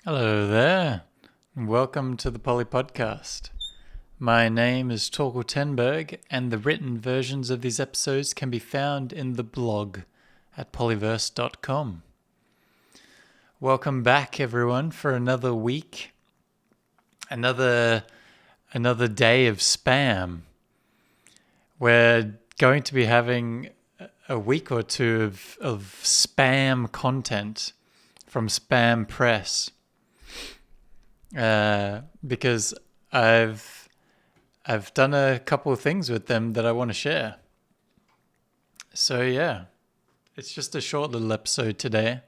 Hello there, and welcome to the Poly Podcast. My name is Torkel Tenberg, and the written versions of these episodes can be found in the blog at Pollyverse.com. Welcome back, everyone, for another week, another day of spam. We're going to be having a week or two of spam content from Spam Press. Because I've done a couple of things with them that I want to share. So yeah, it's just a short little episode today.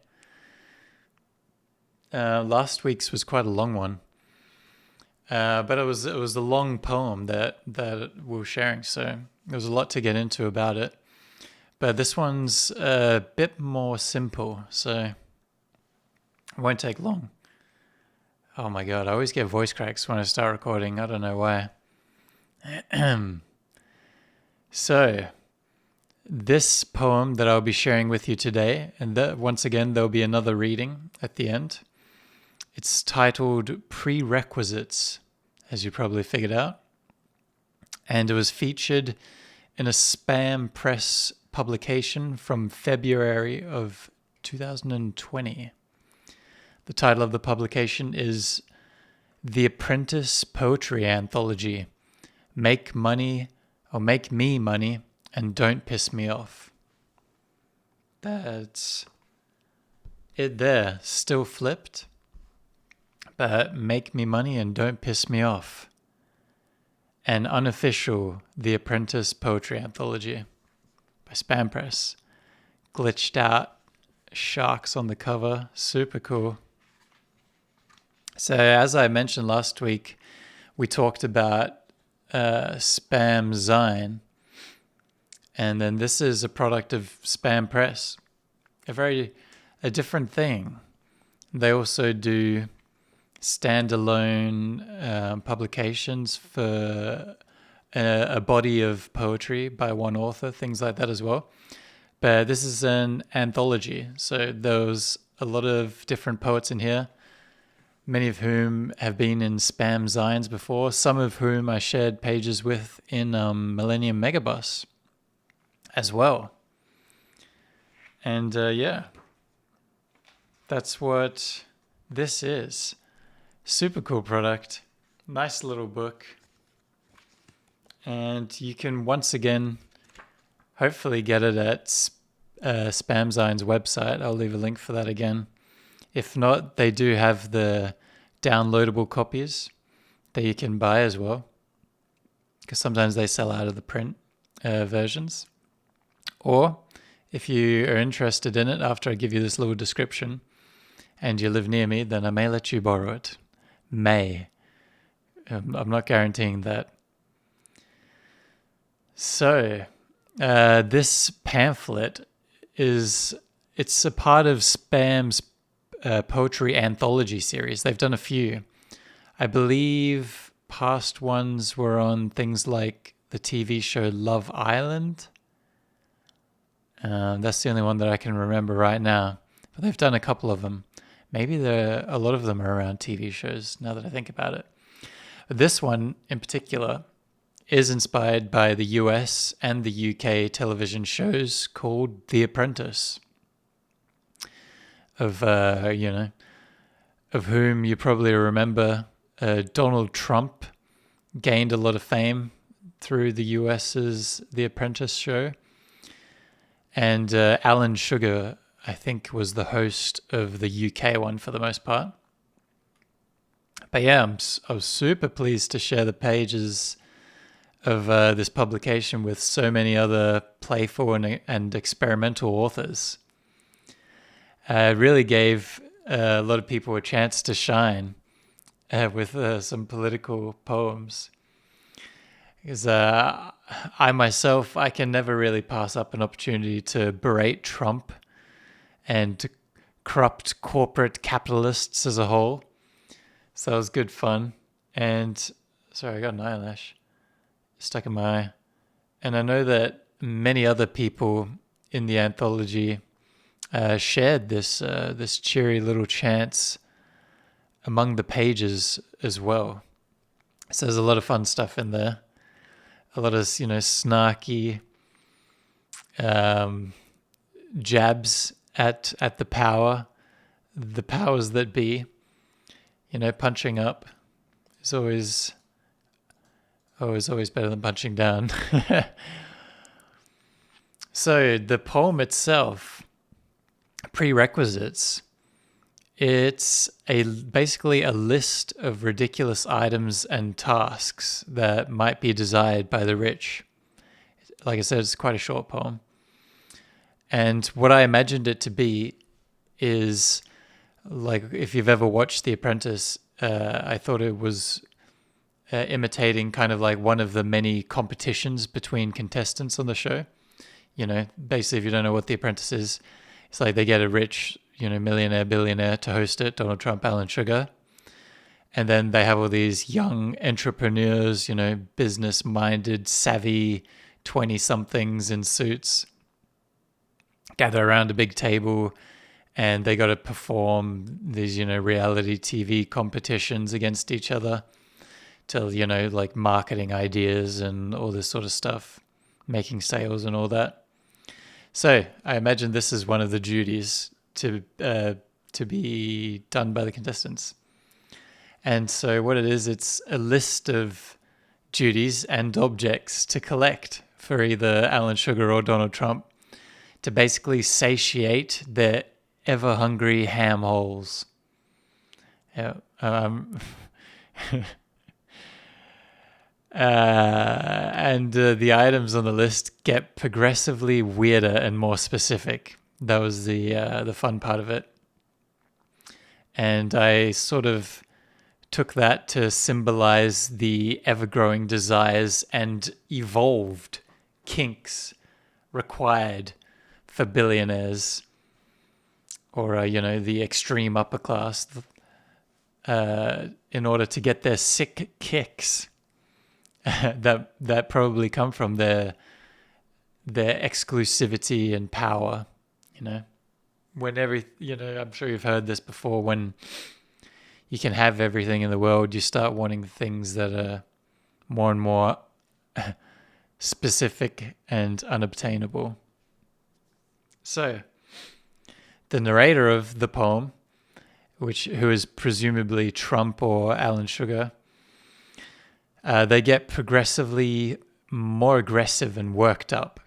Last week's was quite a long one, but it was a long poem that we were sharing, so there was a lot to get into about it. But this one's a bit more simple, so it won't take long. Oh my god, I always get voice cracks when I start recording. I don't know why. So, this poem that I'll be sharing with you today, and once again, there'll be another reading at the end. It's titled Prerequisites, as you probably figured out. And it was featured in a Spam Press publication from February of 2020. The title of the publication is The Apprentice Poetry Anthology. Make me money and don't piss me off. That's it there, still flipped. But make me money and don't piss me off. An unofficial The Apprentice Poetry Anthology by Spam Press. Glitched out sharks on the cover, super cool. So as I mentioned last week, we talked about Spam Zine, and then this is a product of Spam Press, a different thing. They also do standalone publications for a body of poetry by one author, things like that as well. But this is an anthology, so there's a lot of different poets in here, many of whom have been in Spam Zines before, some of whom I shared pages with in Millennium Megabus as well. And yeah, that's what this is. Super cool product. Nice little book. And you can once again hopefully get it at Spam Zines website. I'll leave a link for that again. If not, they do have the downloadable copies that you can buy as well, because sometimes they sell out of the print versions. Or if you are interested in it after I give you this little description and you live near me, then I may let you borrow it. May. I'm not guaranteeing that. So, this pamphlet it's a part of Spam's poetry anthology series. They've done a few. I believe past ones were on things like the TV show Love Island. That's the only one that I can remember right now. But they've done a couple of them. Maybe a lot of them are around TV shows, now that I think about it. This one in particular is inspired by the US and the UK television shows called The Apprentice, of whom you probably remember Donald Trump gained a lot of fame through the US's The Apprentice show. And Alan Sugar, I think, was the host of the UK one for the most part. But yeah, I was super pleased to share the pages of this publication with so many other playful and experimental authors. It really gave a lot of people a chance to shine with some political poems. Because I myself, I can never really pass up an opportunity to berate Trump and corrupt corporate capitalists as a whole. So it was good fun. And sorry, I got an eyelash stuck in my eye. And I know that many other people in the anthology shared this cheery little chants among the pages as well. So there's a lot of fun stuff in there. A lot of, snarky jabs at the powers that be. Punching up is always better than punching down. So the poem itself, Prerequisites, it's basically a list of ridiculous items and tasks that might be desired by the rich. Like I said, it's quite a short poem. And what I imagined it to be is, like, if you've ever watched The Apprentice, I thought it was imitating kind of like one of the many competitions between contestants on the show. Basically, if you don't know what The Apprentice is, it's like they get a rich, millionaire, billionaire to host it, Donald Trump, Alan Sugar. And then they have all these young entrepreneurs, business-minded, savvy 20-somethings in suits gather around a big table, and they got to perform these, reality TV competitions against each other to, like marketing ideas and all this sort of stuff, making sales and all that. So I imagine this is one of the duties to be done by the contestants. And so what it is, it's a list of duties and objects to collect for either Alan Sugar or Donald Trump to basically satiate their ever-hungry ham holes. Yeah, and the items on the list get progressively weirder and more specific. That was the fun part of it. And I sort of took that to symbolize the ever-growing desires and evolved kinks required for billionaires or, the extreme upper class in order to get their sick kicks that probably come from their exclusivity and power, When I'm sure you've heard this before, when you can have everything in the world, you start wanting things that are more and more specific and unobtainable. So, the narrator of the poem, who is presumably Trump or Alan Sugar, they get progressively more aggressive and worked up,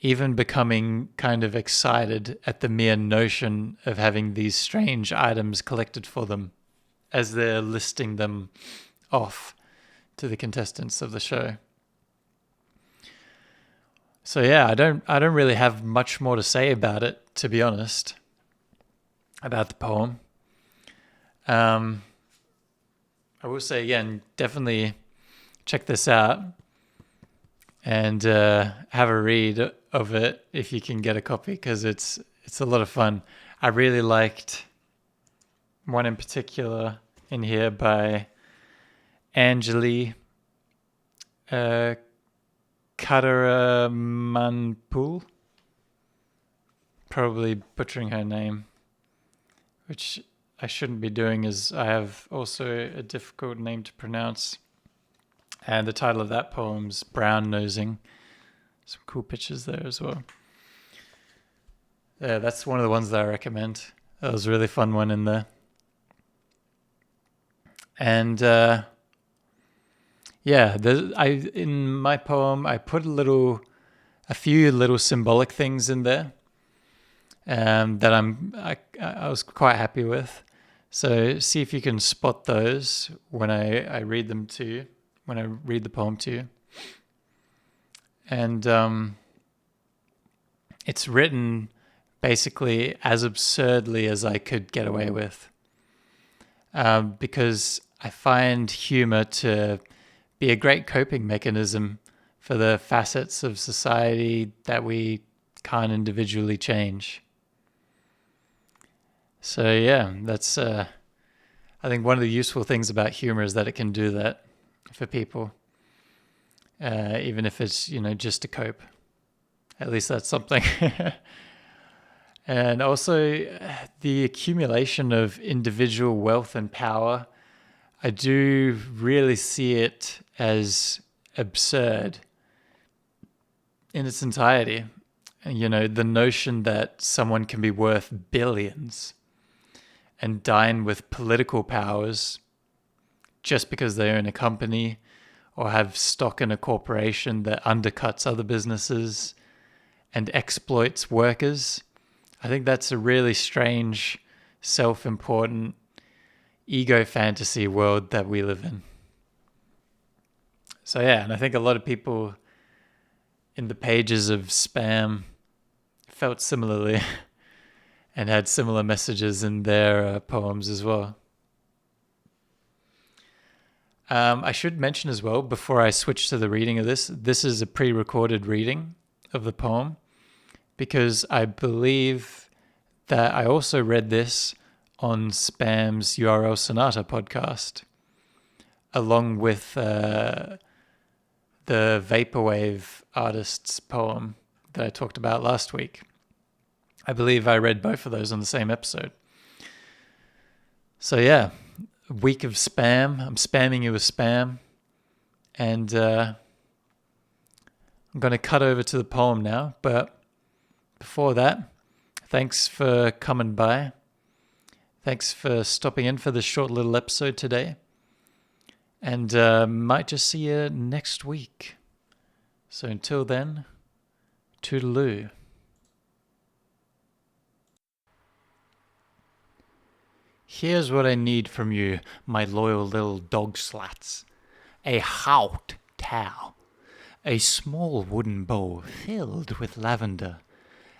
even becoming kind of excited at the mere notion of having these strange items collected for them as they're listing them off to the contestants of the show. So yeah, I don't really have much more to say about it, to be honest, about the poem. I will say again, definitely check this out and have a read of it if you can get a copy, because it's a lot of fun. I really liked one in particular in here by Anjali Kataramanpool. Probably butchering her name, which I shouldn't be doing, as I have also a difficult name to pronounce. And the title of that poem's Brown Nosing. Some cool pictures there as well. Yeah, that's one of the ones that I recommend. That was a really fun one in there. And in my poem, I put a few little symbolic things in there that I was quite happy with. So see if you can spot those when I read them to you, when I read the poem to you. And it's written basically as absurdly as I could get away with, because I find humor to be a great coping mechanism for the facets of society that we can't individually change. So yeah, that's I think one of the useful things about humor is that it can do that for people, even if it's just to cope. At least that's something. And also the accumulation of individual wealth and power. I do really see it as absurd in its entirety. You know, the notion that someone can be worth billions and dine with political powers just because they own a company or have stock in a corporation that undercuts other businesses and exploits workers. I think that's a really strange, self-important, ego fantasy world that we live in. So yeah, and I think a lot of people in the pages of Spam felt similarly and had similar messages in their poems as well. I should mention as well, before I switch to the reading of this is a pre-recorded reading of the poem, because I believe that I also read this on Spam's URL Sonata podcast, along with the Vaporwave artist's poem that I talked about last week. I believe I read both of those on the same episode. So yeah, week of spam. I'm spamming you with spam. And I'm going to cut over to the poem now. But before that, thanks for coming by. Thanks for stopping in for this short little episode today. And might just see you next week. So until then, toodaloo. Here's what I need from you, my loyal little dog slats. A hot towel. A small wooden bowl filled with lavender.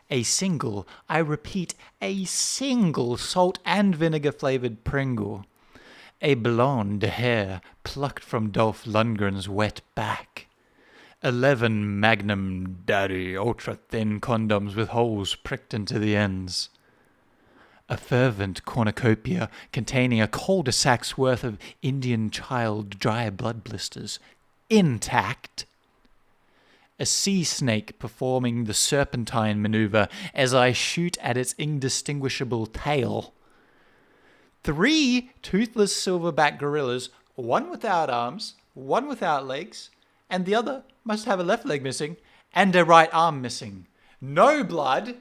A single, I repeat, a single salt and vinegar flavored Pringle. A blonde hair plucked from Dolph Lundgren's wet back. 11 Magnum Daddy ultra-thin condoms with holes pricked into the ends. A fervent cornucopia containing a cul-de-sac's worth of Indian child dry blood blisters, intact. A sea snake performing the serpentine maneuver as I shoot at its indistinguishable tail. 3 toothless silverback gorillas, one without arms, one without legs, and the other must have a left leg missing and a right arm missing. No blood.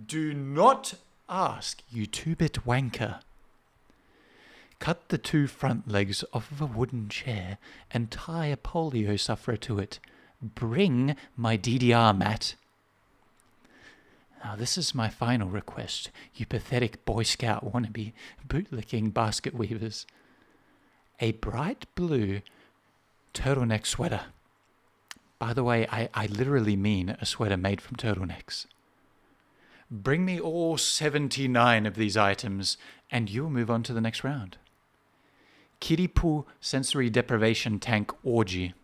Do not ask, you 2-bit wanker. Cut the 2 front legs off of a wooden chair and tie a polio sufferer to it. Bring my DDR mat. Now this is my final request, you pathetic Boy Scout wannabe bootlicking basket weavers. A bright blue turtleneck sweater. By the way, I literally mean a sweater made from turtlenecks. Bring me all 79 of these items, and you'll move on to the next round. Kiddie pool sensory deprivation tank orgy.